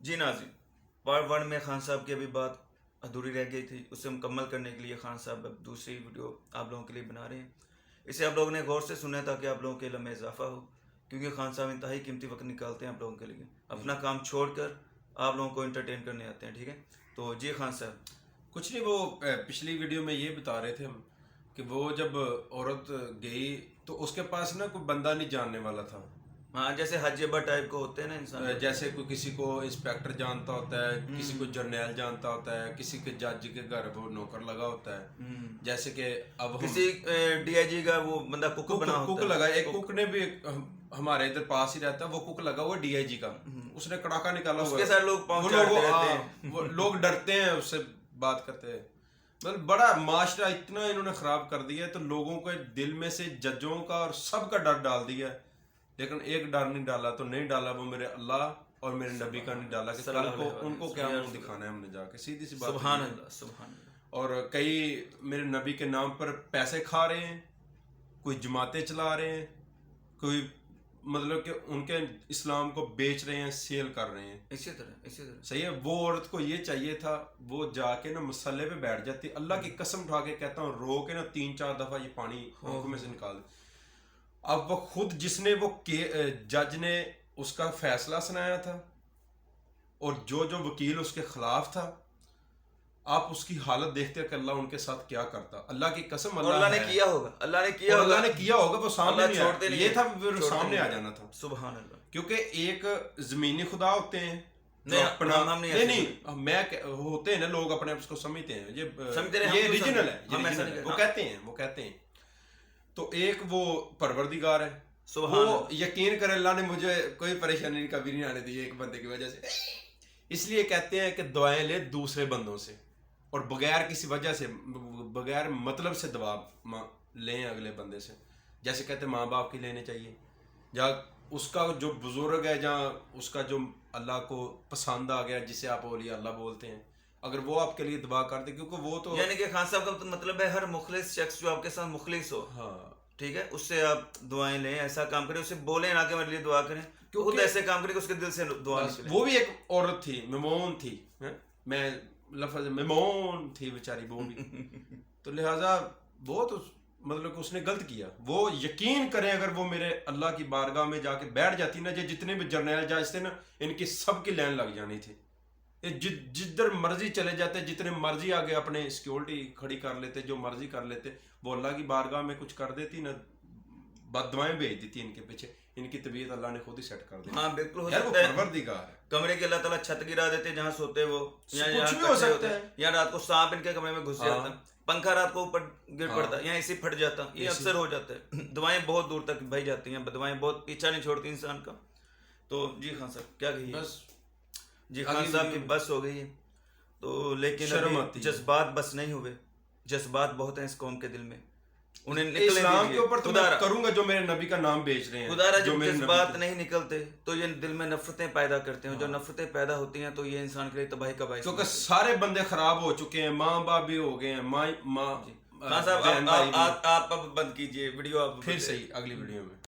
جی ناظرین، پارٹ 1 میں خان صاحب کی ابھی بات ادھوری رہ گئی تھی، اسے مکمل کرنے کے لیے خان صاحب اب دوسری ویڈیو آپ لوگوں کے لیے بنا رہے ہیں. اسے آپ لوگوں نے غور سے سنا ہے تاکہ آپ لوگوں کے علم میں اضافہ ہو، کیونکہ خان صاحب انتہائی قیمتی وقت نکالتے ہیں آپ لوگوں کے لیے، اپنا کام چھوڑ کر آپ لوگوں کو انٹرٹین کرنے آتے ہیں. ٹھیک ہے، تو جی خان صاحب. کچھ نہیں، وہ پچھلی ویڈیو میں یہ بتا رہے تھے ہم کہ وہ جب عورت گئی تو اس کے پاس نا کوئی بندہ نہیں جاننے والا تھا. ہاں، جیسے حجیبہ ٹائپ کو ہوتے ہیں نا انسان، جیسے کوئی کسی کو انسپیکٹر جانتا ہوتا ہے، کسی کو جرنیل جانتا ہوتا ہے، کسی کے جج کے گھر وہ نوکر لگا ہوتا ہے. جیسے کہ اب کسی ڈی آئی جی کا وہ بندہ کک بنا ہوتا کک لگا، ایک کک نے بھی ہمارے ادھر پاس ہی رہتا ہے، وہ کک لگا ہوا ڈی آئی جی کا، اس نے کڑاکا نکالا ہوا، اس کے ساتھ لوگ پہنچ جاتے رہتے ہیں، وہ لوگ ڈرتے ہیں اس سے بات کرتے ہیں. مطلب بڑا معاشرہ اتنا انہوں نے خراب کر دیا ہے، تو لوگوں کے دل میں سے ججوں کا اور سب کا ڈر ڈال دیا ہے. لیکن ایک ڈر نہیں ڈالا، تو نہیں ڈالا وہ میرے اللہ اور میرے نبی کا نہیں ڈالا کہ کل کو ان کو کیا منہ دکھانا ہے ہم نے جا کے. سیدھی سی بات. سبحان اللہ، سبحان اللہ. اور کئی میرے نبی کے نام پر پیسے کھا رہے ہیں، کوئی جماعتیں چلا رہے ہیں، کوئی مطلب کہ ان کے اسلام کو بیچ رہے ہیں، سیل کر رہے ہیں. اسی طرح صحیح ہے. وہ عورت کو یہ چاہیے تھا وہ جا کے نا مسلح پہ بیٹھ جاتی. اللہ کی قسم اٹھا کے کہتا ہوں، رو کے نا 3-4 دفعہ یہ پانی آنکھوں میں سے نکال دے. اب وہ خود جس نے وہ جج نے اس کا فیصلہ سنایا تھا اور جو وکیل اس کے خلاف تھا، آپ اس کی حالت دیکھتے کہ اللہ ان کے ساتھ کیا کرتا. اللہ کی قسم اللہ نے کیا ہوگا، اللہ نے کیا ہوگا. وہ سامنے نہیں، یہ تھا سامنے آ جانا تھا. سبحان اللہ. کیونکہ ایک زمینی خدا ہوتے ہیں میں ہوتے ہیں نا، لوگ اپنے آپ کو سمجھتے ہیں یہ ریجنل ہے، وہ کہتے ہیں تو ایک وہ پروردگار ہے. وہ یقین کرے اللہ نے مجھے کوئی پریشانی کبھی نہیں آنے دی ایک بندے کی وجہ سے. اس لیے کہتے ہیں کہ دعائیں لے دوسرے بندوں سے، اور بغیر کسی وجہ سے، بغیر مطلب سے دعا لیں اگلے بندے سے. جیسے کہتے ہیں ماں باپ کی لینے چاہیے، یا اس کا جو بزرگ ہے، جہاں اس کا جو اللہ کو پسند آ گیا، جسے آپ اولیاء اللہ بولتے ہیں، اگر وہ آپ کے لیے دعا کر دے، کیونکہ وہ تو یعنی کہ خان صاحب کا مطلب ہے ہر مخلص شخص جو آپ کے ساتھ مخلص ہو، ہاں ٹھیک ہے، اس سے آپ دعائیں لیں، ایسا کام کریں، اسے بولیں نہ کہ میرے لیے دعا کریں، خود ایسے کام کریں کہ اس کے دل سے دعا نکلے. وہ بھی ایک عورت تھی، میمون تھی، میں لفظ میمون تھی بیچاری وہ بھی. تو لہٰذا وہ تو مطلب کہ اس نے غلط کیا. وہ یقین کریں اگر وہ میرے اللہ کی بارگاہ میں جا کے بیٹھ جاتی نا، جتنے بھی جرنیل جج تھے نا، ان کی سب کی لائن لگ جانی تھی. جدھر مرضی چلے جاتے، جتنے مرضی آگے اپنے سیکیورٹی کھڑی کر لیتے، جو مرضی کر لیتے. وہ اللہ کی بارگاہ میں کچھ کر دیتی نا، بد دعائیں بھیج دیتی ان کے پیچھے، ان کی طبیعت اللہ نے خود ہی سیٹ کر دی. ہاں بالکل ہو سکتا ہے. پروردگار ہے. کمرے کے اللہ تعالیٰ چھت گرا دیتے جہاں سوتے وہ، کچھ بھی ہو سکتا ہے. یا رات کو سانپ ان کے کمرے میں گھس جاتا، پنکھا رات کو اوپر گر پڑتا، یا اسی پھٹ جاتا. یہ اکثر ہو جاتا ہے. دعائیں بہت دور تک بھائی جاتی ہیں، دعائیں بہت پیچھا نہیں چھوڑتی انسان کا. تو جی خان صاحب کیا کہیے؟ بس جی خان صاحب کی بس ہو گئی ہے. تو لیکن جذبات بس نہیں ہوئے، جذبات بہت ہیں اس قوم کے دل میں. انہیں اسلام کے اوپر تو میں کروں گا جو میرے نبی کا نام بیچ رہے ہیں. خدا را جب جذبات نہیں نکلتے تو یہ دل میں نفرتیں پیدا کرتے ہیں. جو نفرتیں پیدا ہوتی ہیں تو یہ انسان کے لیے تباہی کا باعث. کیونکہ سارے بندے خراب ہو چکے ہیں، ماں باپ بھی ہو گئے ہیں. خان صاحب آپ اب بند کیجئے ویڈیو، آپ پھر صحیح اگلی ویڈیو میں.